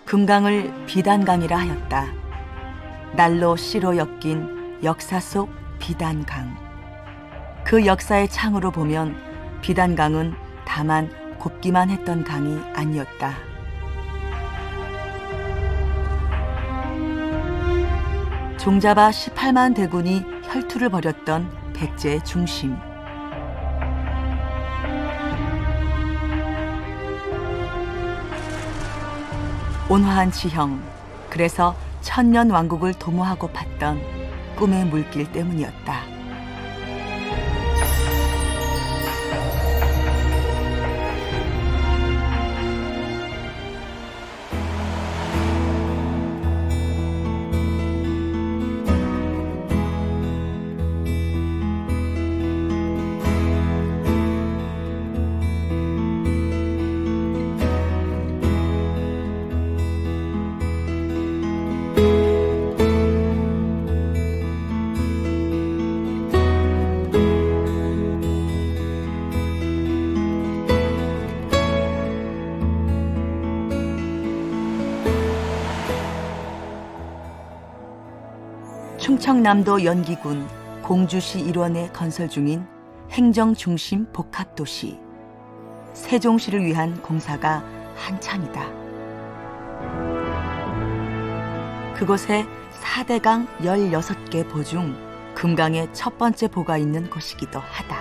금강을 비단강이라 하였다. 날로 씨로 엮인 역사 속 비단강. 그 역사의 창으로 보면 비단강은 다만 곱기만 했던 강이 아니었다. 종잡아 18만 대군이 혈투를 벌였던 백제의 중심. 온화한 지형, 그래서 천년 왕국을 도모하고 팠던 꿈의 물길 때문이었다. 충청남도 연기군 공주시 일원에 건설 중인 행정중심 복합도시 세종시를 위한 공사가 한창이다. 그곳에 4대강 16개 보 중 금강의 첫 번째 보가 있는 곳이기도 하다.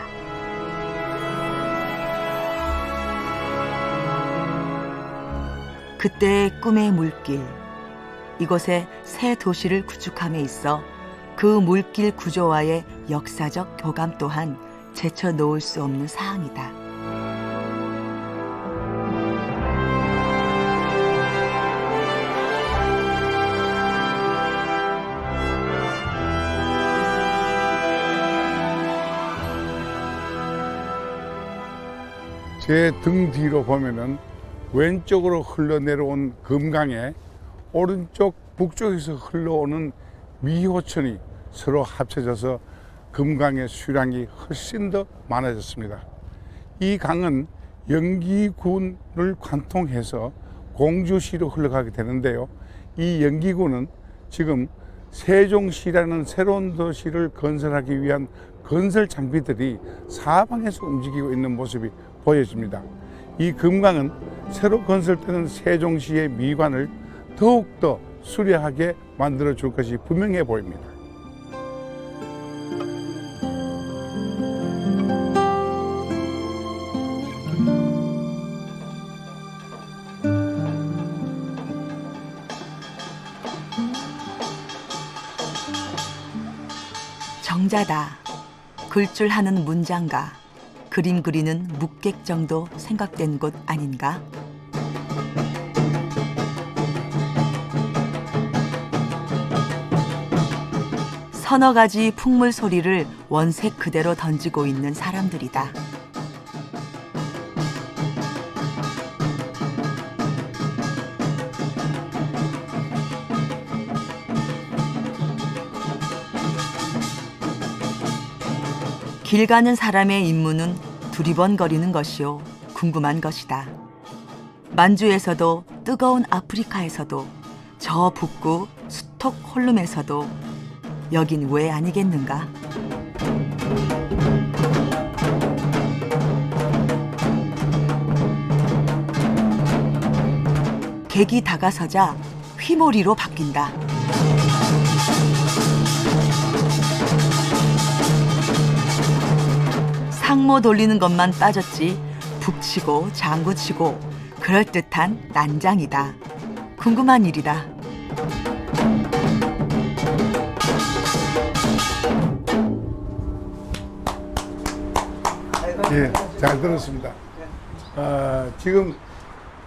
그때의 꿈의 물길, 이곳에 새 도시를 구축함에 있어 그 물길 구조와의 역사적 교감 또한 제쳐놓을 수 없는 사항이다. 제 등 뒤로 보면은 왼쪽으로 흘러내려온 금강에 오른쪽 북쪽에서 흘러오는 미호천이 서로 합쳐져서 금강의 수량이 훨씬 더 많아졌습니다. 이 강은 연기군을 관통해서 공주시로 흘러가게 되는데요. 이 연기군은 지금 세종시라는 새로운 도시를 건설하기 위한 건설 장비들이 사방에서 움직이고 있는 모습이 보여집니다. 이 금강은 새로 건설되는 세종시의 미관을 더욱더 수려하게 만들어 줄 것이 분명해 보입니다. 정자다. 글줄 하는 문장가, 그림 그리는 묵객 정도 생각된 곳 아닌가? 서너 가지 풍물 소리를 원색 그대로 던지고 있는 사람들이다. 길 가는 사람의 임무는 두리번거리는 것이요 궁금한 것이다. 만주에서도 뜨거운 아프리카에서도 저 북구 스톡홀름에서도 여긴 왜 아니겠는가? 객이 다가서자 휘몰이로 바뀐다. 상모 돌리는 것만 따졌지 북치고 장구치고 그럴듯한 난장이다. 궁금한 일이다. 예, 잘 들었습니다. 지금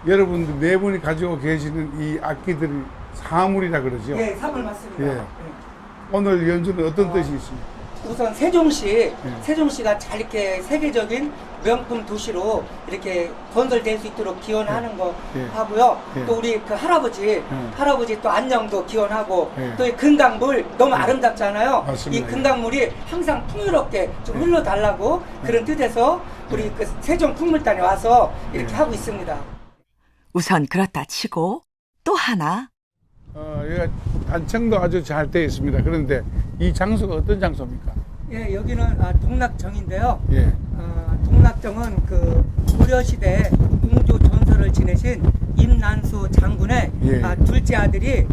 여러분들 네 분이 가지고 계시는 이 악기들이 사물이라 그러죠? 예, 사물 맞습니다. 예. 오늘 연주는 어떤 뜻이 있습니까? 우선 세종시가 잘 이렇게 세계적인 명품 도시로 이렇게 건설될 수 있도록 기원하는 거 예. 하고요. 예. 또 우리 그 할아버지 또 안녕도 기원하고 예. 또 이 금강물 너무 아름답잖아요. 맞습니다. 이 금강물이 항상 풍요롭게 좀 흘러달라고 그런 뜻에서 우리 그 세종 풍물단에 와서 이렇게 하고 있습니다. 우선 그렇다 치고 또 하나. 여기가 단청도 아주 잘 되어 있습니다. 그런데 이 장소가 어떤 장소입니까? 예, 여기는 동락정인데요. 예. 동락정은 그 고려시대 웅조 전설을 지내신 임난수 장군의 예. 둘째 아들이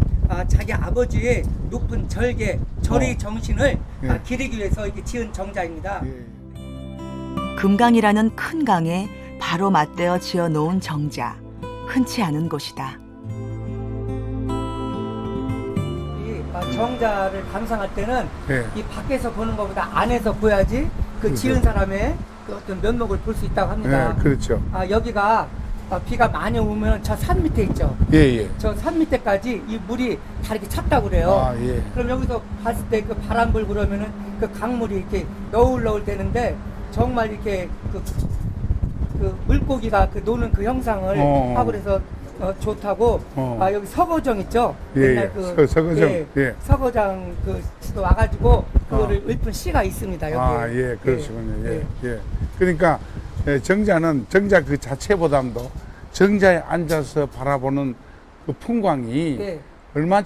자기 아버지의 높은 절의 정신을 예. 기리기 위해서 이렇게 지은 정자입니다. 예. 금강이라는 큰 강에 바로 맞대어 지어 놓은 정자. 흔치 않은 곳이다. 이 정자를 감상할 때는 예. 이 밖에서 보는 것보다 안에서 보야지 그 그렇죠. 지은 사람의 그 어떤 면목을 볼 수 있다고 합니다. 예, 그렇죠. 여기가 비가 많이 오면 저 산 밑에 있죠. 예, 예. 저 산 밑에까지 이 물이 다 이렇게 찼다고 그래요. 아, 예. 그럼 여기서 봤을 때 그 바람 불고 그러면은 그 강물이 이렇게 너울너울 되는데 정말 이렇게 그 물고기가 그 노는 그 형상을 하고 그래서 좋다고. 여기 서거정 있죠. 예, 옛날 예. 서거정. 예. 서거장 그 시도 와가지고 그거를 읊은 시가 있습니다. 여기. 예, 그러시군요. 예, 예. 그러니까 정자 그 자체보다도 정자에 앉아서 바라보는 그 풍광이 예. 얼마나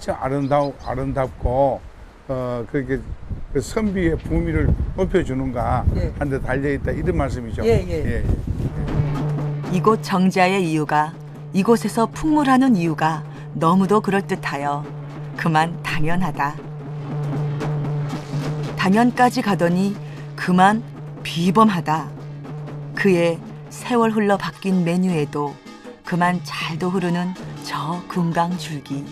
아름답고 그렇게 그 선비의 부미를 높여주는가 예. 한 데 달려있다 이런 말씀이죠. 예, 예. 이곳 정자의 이유가, 이곳에서 풍물하는 이유가 너무도 그럴듯하여 그만 당연하다. 당연까지 가더니 그만 비범하다. 그의 세월 흘러 바뀐 메뉴에도 그만 잘도 흐르는 저 금강 줄기.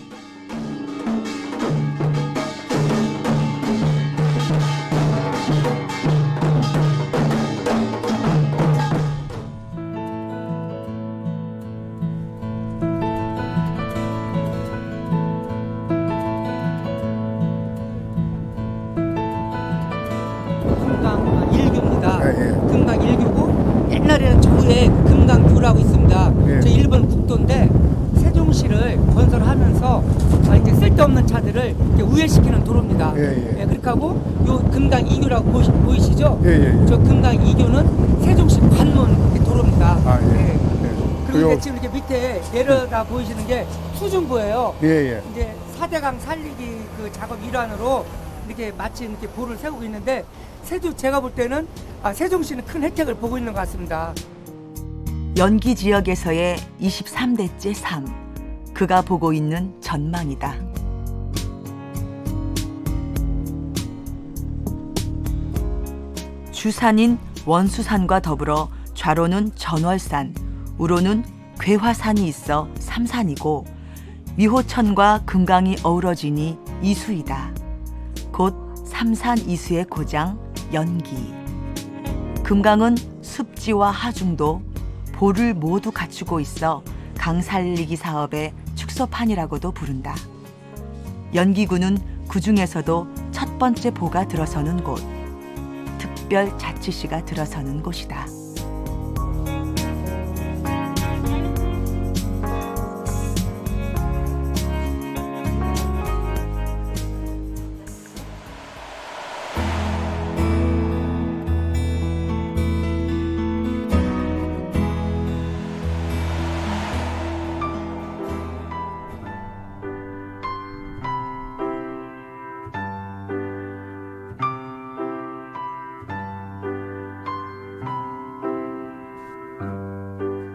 금강 일교입니다. 예, 예. 금강 일교고 옛날에는 저에 금강 교라고 있습니다. 예. 저 일본 국도인데 세종시를 건설하면서 이제 쓸데없는 차들을 이렇게 우회시키는 도로입니다. 예, 예. 그렇게 하고 요 금강 이교라고 보이시죠? 예, 예, 예. 저 금강 이교는 세종시 관문 이렇게 도로입니다. 아, 예. 예. 예. 그리고 요- 이제 지금 이렇게 밑에 내려다 보이시는 게 수중보예요. 예, 예. 이제 4대강 살리기 그 작업 일환으로 이렇게 마침 이렇게 보를 세우고 있는데 제가 볼 때는 세종시는 큰 혜택을 보고 있는 것 같습니다. 연기 지역에서의 23대째 삶. 그가 보고 있는 전망이다. 주산인 원수산과 더불어 좌로는 전월산, 우로는 괴화산이 있어 삼산이고 위호천과 금강이 어우러지니 이수이다. 곧 삼산 이수의 고장 연기. 금강은 습지와 하중도, 보를 모두 갖추고 있어 강살리기 사업의 축소판이라고도 부른다. 연기구는 그 중에서도 첫 번째 보가 들어서는 곳, 특별자치시가 들어서는 곳이다.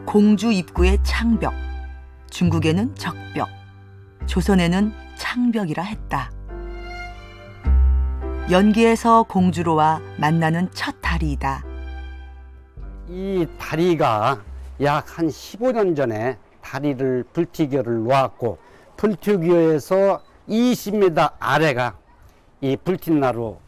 공주 입구의 창벽, 중국에는 적벽, 조선에는 창벽이라 했다. 연기에서 공주로와 만나는 첫 다리이다. 이 다리가 약 한 15년 전에 다리를 불티교를 놓았고 불티교에서 20m 아래가 이 불티나루입니다.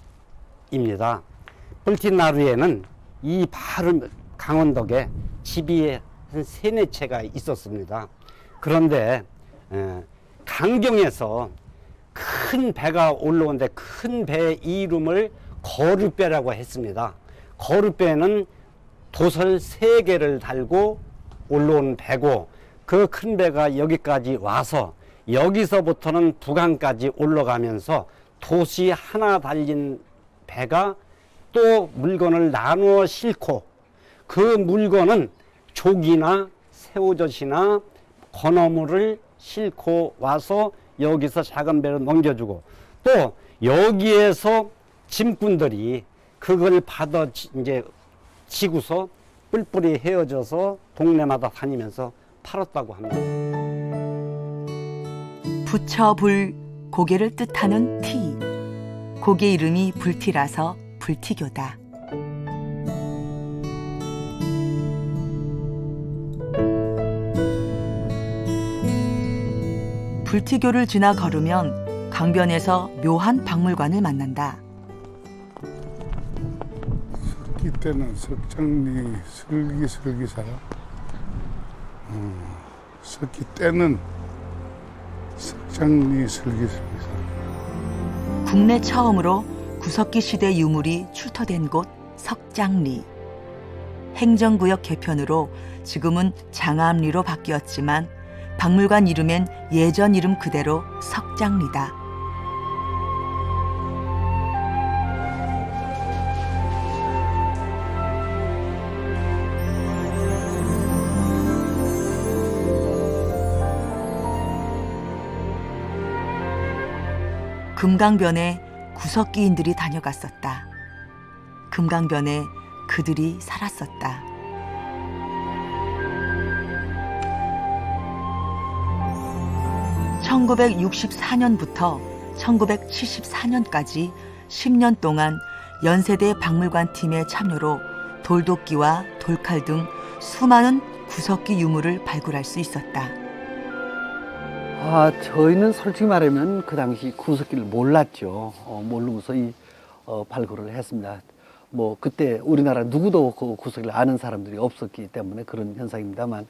불티나루에는 이 바로 강원도에 집이 한 3-4채가 있었습니다. 그런데 강경에서 큰 배가 올라오는데 큰 배의 이름을 거룻배라고 했습니다. 거룻배는 도설 3개를 달고 올라온 배고 그 큰 배가 여기까지 와서 여기서부터는 북한까지 올라가면서 도시 하나 달린 배가 또 물건을 나누어 싣고 그 물건은 조기나 새우젓이나 건어물을 싣고 와서 여기서 작은 배로 넘겨주고, 또 여기에서 짐꾼들이 그걸 받아 이제 지고서 뿔뿔이 헤어져서 동네마다 다니면서 팔았다고 합니다. 부처불, 고개를 뜻하는 티. 고개 이름이 불티라서 불티교다. 불티교를 지나 걸으면 강변에서 묘한 박물관을 만난다. 석기 때는 석장리 슬기슬기사라. 석기 때는 석장리 슬기슬기사라. 국내 처음으로 구석기 시대 유물이 출토된 곳 석장리. 행정구역 개편으로 지금은 장암리로 바뀌었지만 박물관 이름엔 예전 이름 그대로 석장리다. 금강변에 구석기인들이 다녀갔었다. 금강변에 그들이 살았었다. (1964년부터) (1974년까지) 10년 동안 연세대 박물관 팀의 참여로 돌도끼와 돌칼 등 수많은 구석기 유물을 발굴할 수 있었다. 저희는 솔직히 말하면 그 당시 구석기를 몰랐죠. 모르고서 발굴을 했습니다. 뭐 그때 우리나라 누구도 그 구석기를 아는 사람들이 없었기 때문에 그런 현상입니다만,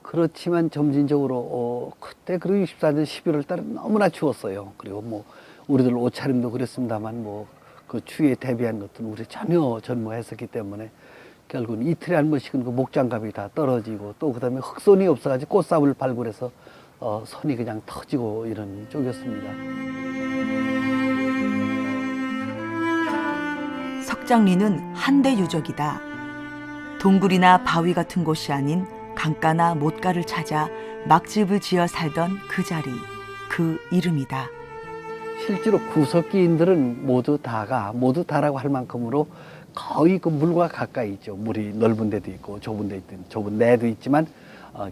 그렇지만 점진적으로 그때 그리고 64년 11월 달에 너무나 추웠어요. 그리고 뭐 우리들 옷차림도 그랬습니다만 뭐 그 추위에 대비한 것들은 우리 전혀 전무했었기 때문에 결국은 이틀에 한 번씩은 그 목장갑이 다 떨어지고, 또 그다음에 흑손이 없어가지고 꽃삽을 발굴해서 손이 그냥 터지고 이런 쪽이었습니다. 석장리는 한대 유적이다. 동굴이나 바위 같은 곳이 아닌 강가나 못가를 찾아 막집을 지어 살던 그 자리, 그 이름이다. 실제로 구석기인들은 모두 다라고 할 만큼으로 거의 그 물과 가까이 있죠. 물이 넓은 데도 있고 좁은 데 있든 좁은 내도 있지만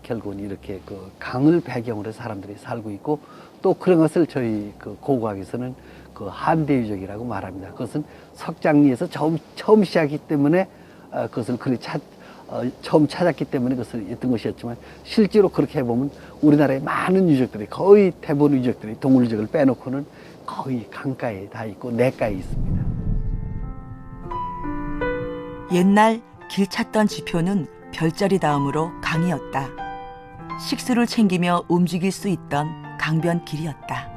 결국은 이렇게 그 강을 배경으로 사람들이 살고 있고, 또 그런 것을 저희 그 고고학에서는 그 한대유적이라고 말합니다. 그것은 석장리에서 처음 시작했기 때문에 그것을 처음 찾았기 때문에 그것을 했던 것이었지만, 실제로 그렇게 해보면 우리나라의 많은 유적들이, 거의 대부분 유적들이 동물 유적을 빼놓고는 거의 강가에 다 있고 내가에 있습니다. 옛날 길 찾던 지표는 별자리 다음으로 강이었다. 식수를 챙기며 움직일 수 있던 강변 길이었다.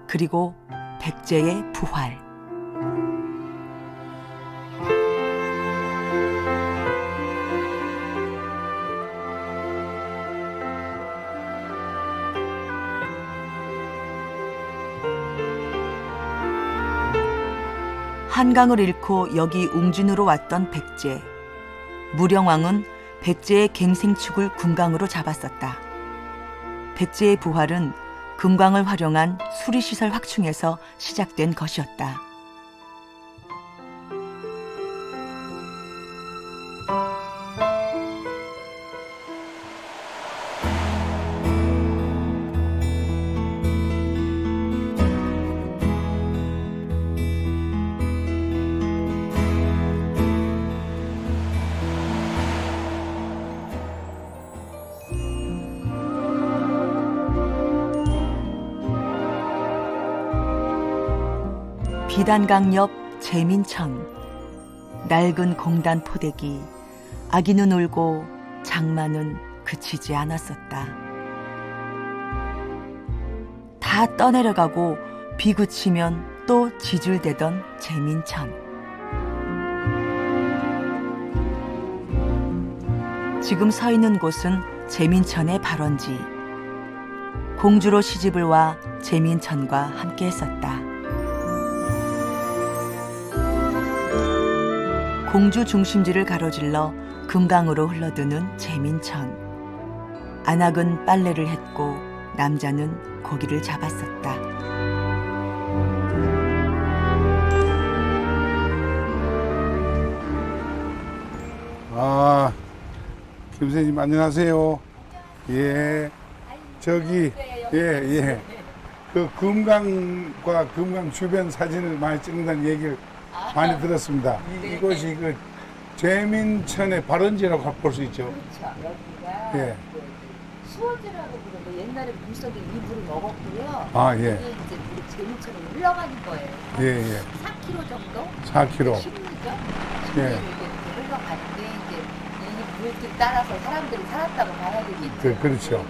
그리고 백제의 부활. 한강을 잃고 여기 웅진으로 왔던 백제. 무령왕은 백제의 갱생축을 금강으로 잡았었다. 백제의 부활은 금강을 활용한 수리시설 확충에서 시작된 것이었다. 비단강 옆 재민천. 낡은 공단 포대기. 아기는 울고 장마는 그치지 않았었다. 다 떠내려가고 비 그치면 또 지줄대던 재민천. 지금 서 있는 곳은 재민천의 발원지. 공주로 시집을 와 재민천과 함께 했었다. 공주 중심지를 가로질러 금강으로 흘러드는 재민천. 안악은 빨래를 했고 남자는 고기를 잡았었다. 아, 김 선생님 안녕하세요. 예, 저기 예. 그 금강과 금강 주변 사진을 많이 찍는다는 얘기를 많이 들었습니다. 이곳이 그 재민천의 발원지라고 볼 수 있죠. 그렇죠. 여기가 예. 수원지라고 그러는데 옛날에 물속에 이물을 먹었고요. 아, 예. 이게 이제 우리 재민처럼 흘러가는 거예요. 예. 4km 정도? 4km. 10m? 예. 이렇게 흘러가는데 이제 이 물길 따라서 사람들이 살았다고 봐야 되겠죠. 그렇죠.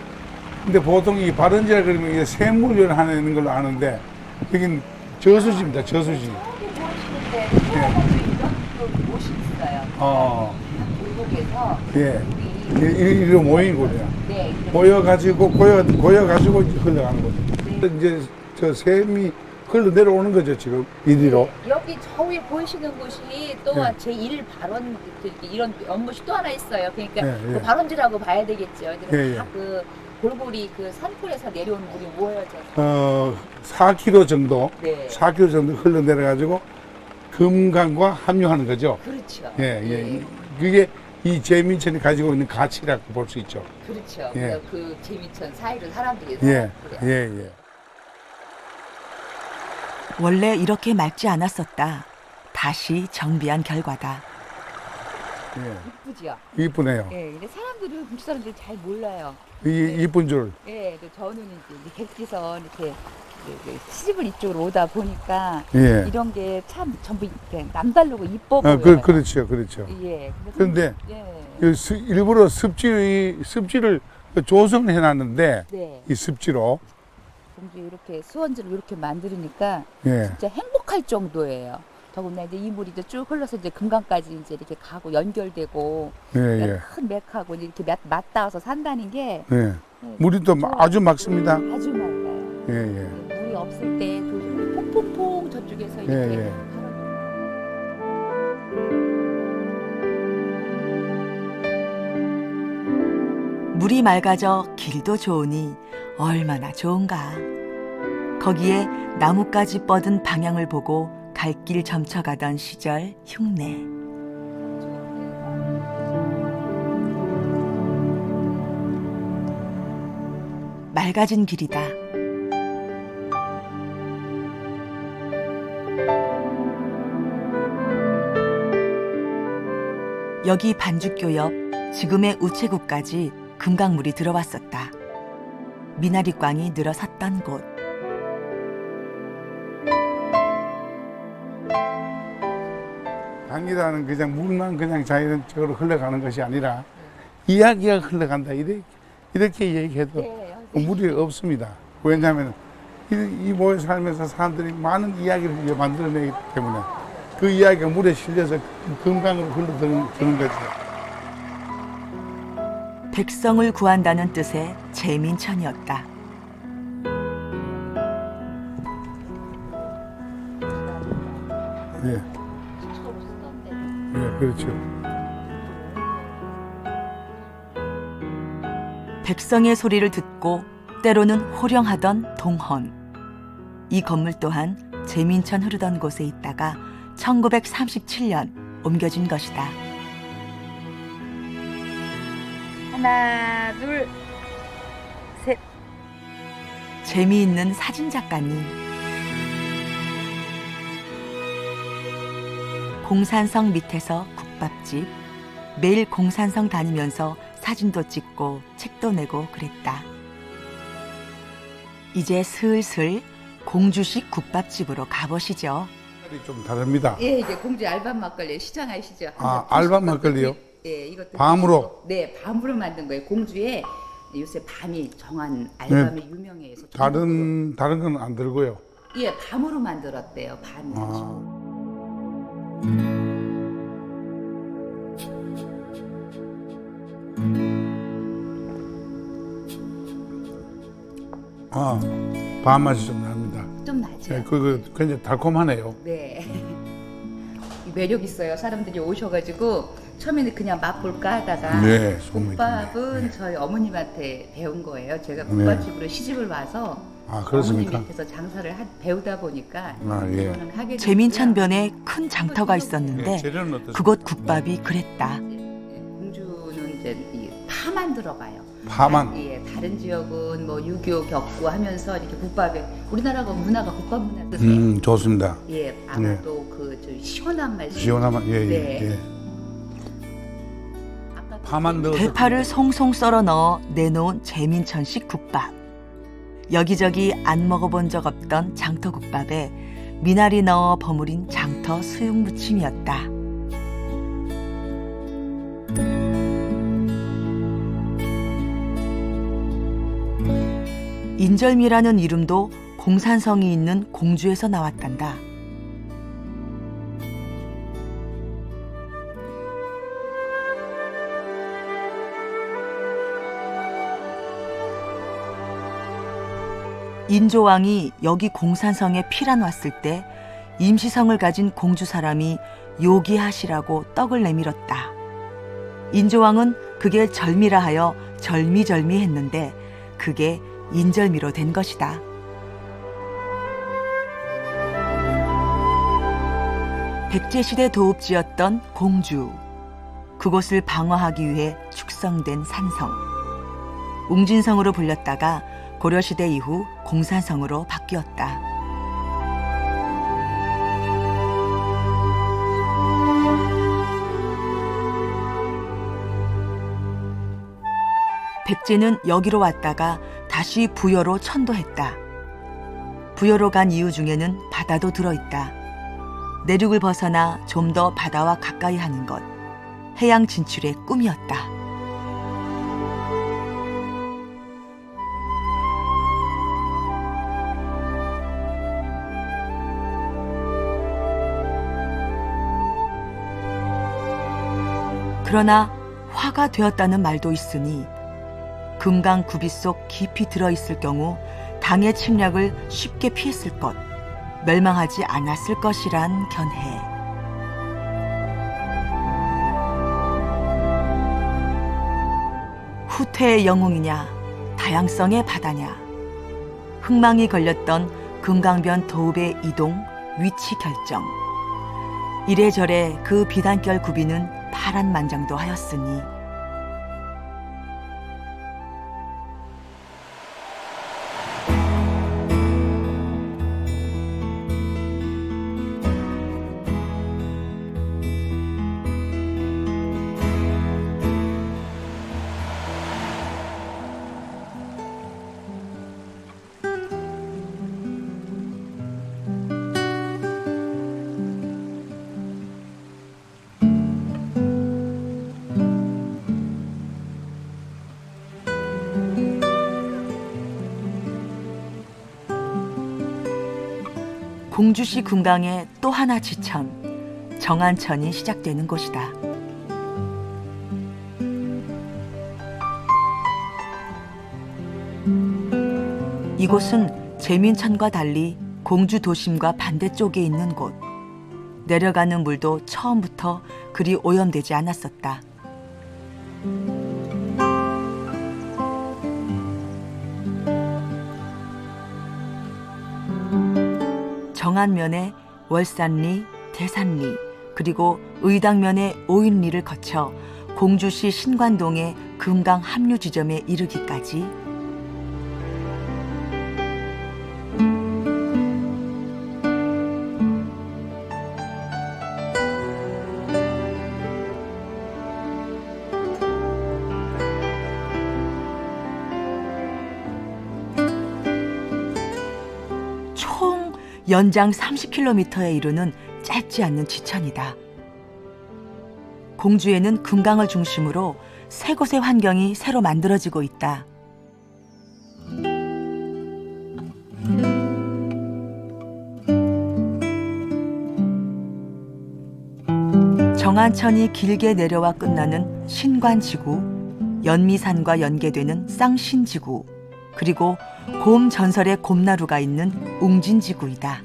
근데 보통 이 발원지라 그러면 이게 샘물을 하는 걸로 아는데 여긴 저수지입니다. 저수지. 저기 보시는데 흘러가지고 이런 곳이 있어요. 골목에서 예. 우리 이리로 모인 거예요. 네. 모여가지고 고여가지고 흘러가는 거죠. 이제 저 샘이 흘러 내려오는 거죠 지금 이리로. 여기 저 위에 보이시는 곳이 또 네. 제1 발원 이런 연못이 또 하나 있어요. 그러니까 네, 그 예. 발원지라고 봐야 되겠죠. 예, 다 그 골고리 그 산골에서 내려온 물이 모여져서 4km 정도, 네. 4km 정도 흘러 내려가지고 금강과 합류하는 거죠. 그렇죠. 예. 그게 이 재민천이 가지고 있는 가치라고 볼 수 있죠. 그렇죠. 예. 그래서 그 재민천 사이로 사람들이 예. 살았고요. 예. 원래 이렇게 맑지 않았었다. 다시 정비한 결과다. 예. 이쁘죠. 이쁘네요. 예. 근데 사람들은 국지 사람들이 잘 몰라요. 이쁜 줄. 예. 근데 저는 이제 객지선 이렇게 시집을 이쪽으로 오다 보니까 예. 이런 게 참 전부 이렇게 남다르고 이뻐 보여요. 그렇죠. 예. 그런데 예. 일부러 습지를 조성해 놨는데 네. 이 습지로 공주 이렇게 수원지를 이렇게 만들으니까 예. 진짜 행복할 정도예요. 더구나 이제 이 물이 이제 쭉 흘러서 이제 금강까지 이제 이렇게 가고 연결되고 예. 큰 맥하고 이렇게 맞닿아서 산다는 게 예. 물이 또 아주 맑습니다. 아주 맑아요. 예. 물이 없을 때 그 퐁퐁퐁 저쪽에서 이렇게 예. 물이 맑아져 길도 좋으니 얼마나 좋은가. 거기에 나뭇가지 뻗은 방향을 보고 갈 길 점쳐가던 시절 흉내. 맑아진 길이다. 여기 반죽교 옆 지금의 우체국까지 금강물이 들어왔었다. 미나리꽝이 늘어섰던 곳. 강이라는 그냥 물만 그냥 자연적으로 흘러가는 것이 아니라 이야기가 흘러간다. 이렇게 얘기해도 네, 무리 없습니다. 왜냐하면 이 모여 살면서 사람들이 많은 이야기를 만들어내기 때문에 그 이야기가 물에 실려서 금강으로 흘러드는 거죠. 백성을 구한다는 뜻의 재민천이었다. 예, 그렇죠. 백성의 소리를 듣고 때로는 호령하던 동헌. 이 건물 또한 재민천 흐르던 곳에 있다가 1937년 옮겨진 것이다. 하나, 둘, 셋. 재미있는 사진 작가님. 공산성 밑에서 국밥집. 매일 공산성 다니면서 사진도 찍고 책도 내고 그랬다. 이제 슬슬 공주식 국밥집으로 가보시죠. 좀 다릅니다. 예, 이제 공주 알밤 막걸리 시장 아시죠? 알밤 막걸리요? 예, 이것도 밤으로? 네, 밤으로 만든 거예요. 공주의 요새 밤이 정한 알밤이 유명해서 다른 건 안 들고요. 예, 밤으로 만들었대요. 밤. 밤 맛이 좀 납니다. 좀 나죠. 예, 그거 굉장히 달콤하네요. 네. 이 매력 있어요. 사람들이 오셔가지고 처음에는 그냥 맛볼까 하다가 네, 소문이 국밥은 저희 어머님한테 배운 거예요. 제가 국밥집으로 시집을 와서 아, 그렇습니까? 어머님 밑에서 장사를 배우다 보니까 아, 예. 이거는 하게 재민천변에 큰 장터가 있었는데 재료는 어떻습니까? 그곳 국밥이 그랬다. 공주는 이제 이 파만 들어가요. 파만? 예, 다른 지역은 뭐 유교 겪고 하면서 이렇게 국밥에 우리나라가 문화가 국밥 문화거든요. 좋습니다. 예, 아마도 그저 시원한 맛이. 시원하면, 예, 네. 예, 예. 아까 파만 넣어서. 대파를 송송 썰어 넣어 내놓은 재민천식 국밥. 여기저기 안 먹어본 적 없던 장터국밥에 미나리 넣어 버무린 장터 수육무침이었다. 인절미라는 이름도 공산성이 있는 공주에서 나왔단다. 인조왕이 여기 공산성에 피란 왔을 때 임시성을 가진 공주 사람이 요기하시라고 떡을 내밀었다. 인조왕은 그게 절미라 하여 절미절미 했는데 그게 인절미로 된 것이다. 백제시대 도읍지였던 공주. 그곳을 방어하기 위해 축성된 산성. 웅진성으로 불렸다가 고려시대 이후 공산성으로 바뀌었다. 백제는 여기로 왔다가 다시 부여로 천도했다. 부여로 간 이유 중에는 바다도 들어있다. 내륙을 벗어나 좀 더 바다와 가까이 하는 것, 해양 진출의 꿈이었다. 그러나 화가 되었다는 말도 있으니 금강 구비 속 깊이 들어있을 경우 당의 침략을 쉽게 피했을 것, 멸망하지 않았을 것이란 견해. 후퇴의 영웅이냐, 다양성의 바다냐. 흥망이 걸렸던 금강변 도읍의 이동, 위치 결정. 이래저래 그 비단결 구비는 파란만장도 하였으니 공주시 금강의 또 하나 지천, 정안천이 시작되는 곳이다. 이곳은 재민천과 달리 공주 도심과 반대쪽에 있는 곳. 내려가는 물도 처음부터 그리 오염되지 않았었다. 정안면에 월산리, 대산리, 그리고 의당면에 오인리를 거쳐 공주시 신관동의 금강 합류 지점에 이르기까지 총 연장 30km에 이르는 짧지 않는 지천이다. 공주에는 금강을 중심으로 세 곳의 환경이 새로 만들어지고 있다. 정안천이 길게 내려와 끝나는 신관지구, 연미산과 연계되는 쌍신지구, 그리고 곰 전설의 곰나루가 있는 웅진지구이다.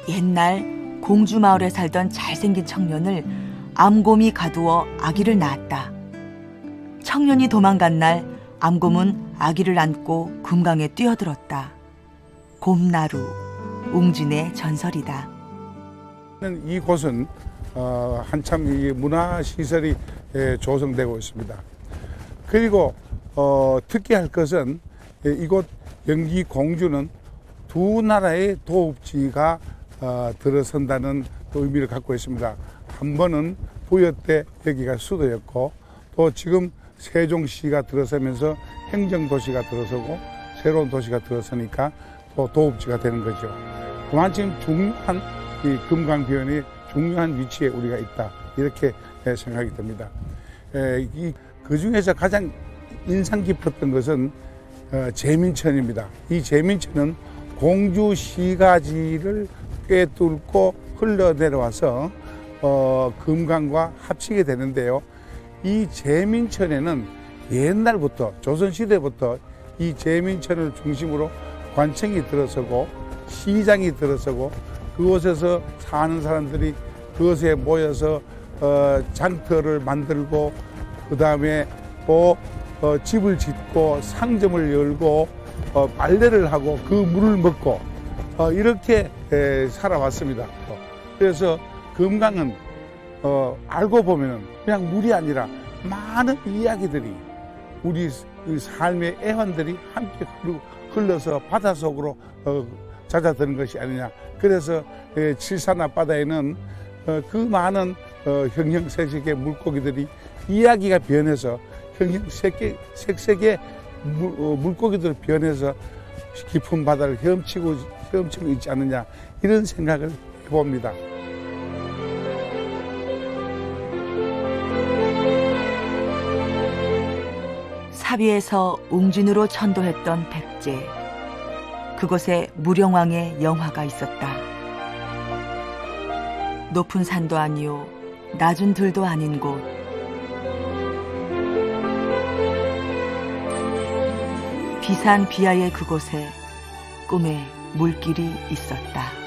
옛날 공주 마을에 살던 잘생긴 청년을 암곰이 가두어 아기를 낳았다. 청년이 도망간 날 암곰은 아기를 안고 금강에 뛰어들었다. 곰나루, 웅진의 전설이다. 이곳은 한참 이 문화시설이 조성되고 있습니다. 그리고 특기할 것은 이곳 영기 공주는 두 나라의 도읍지가 들어선다는 의미를 갖고 있습니다. 한 번은 부여 때 여기가 수도였고, 또 지금 세종시가 들어서면서 행정도시가 들어서고 새로운 도시가 들어서니까 또 도읍지가 되는 거죠. 그만큼 중요한 이 금강변의 중요한 위치에 우리가 있다, 이렇게 생각이 듭니다. 그 중에서 가장 인상 깊었던 것은 제민천입니다. 이 제민천은 공주 시가지를 꿰뚫고 흘러내려와서 금강과 합치게 되는데요. 이 제민천에는 옛날부터 조선시대부터 이 제민천을 중심으로 관청이 들어서고 시장이 들어서고 그곳에서 사는 사람들이 그것에 모여서 장터를 만들고 그 다음에 또 집을 짓고 상점을 열고 빨래를 하고 그 물을 먹고 이렇게 살아왔습니다. 그래서 금강은 알고 보면은 그냥 물이 아니라 많은 이야기들이, 우리 삶의 애환들이 함께 흘러서 바다 속으로 잦아드는 것이 아니냐. 그래서 칠산 앞바다에는 그 많은 형형색색의 물고기들이 이야기가 변해서 형형색색의 물고기들 변해서 깊은 바다를 헤엄치고 있지 않느냐, 이런 생각을 해봅니다. 사비에서 웅진으로 천도했던 백제. 그곳에 무령왕의 영화가 있었다. 높은 산도 아니요 낮은 들도 아닌 곳. 비산 비하의 그곳에 꿈의 물길이 있었다.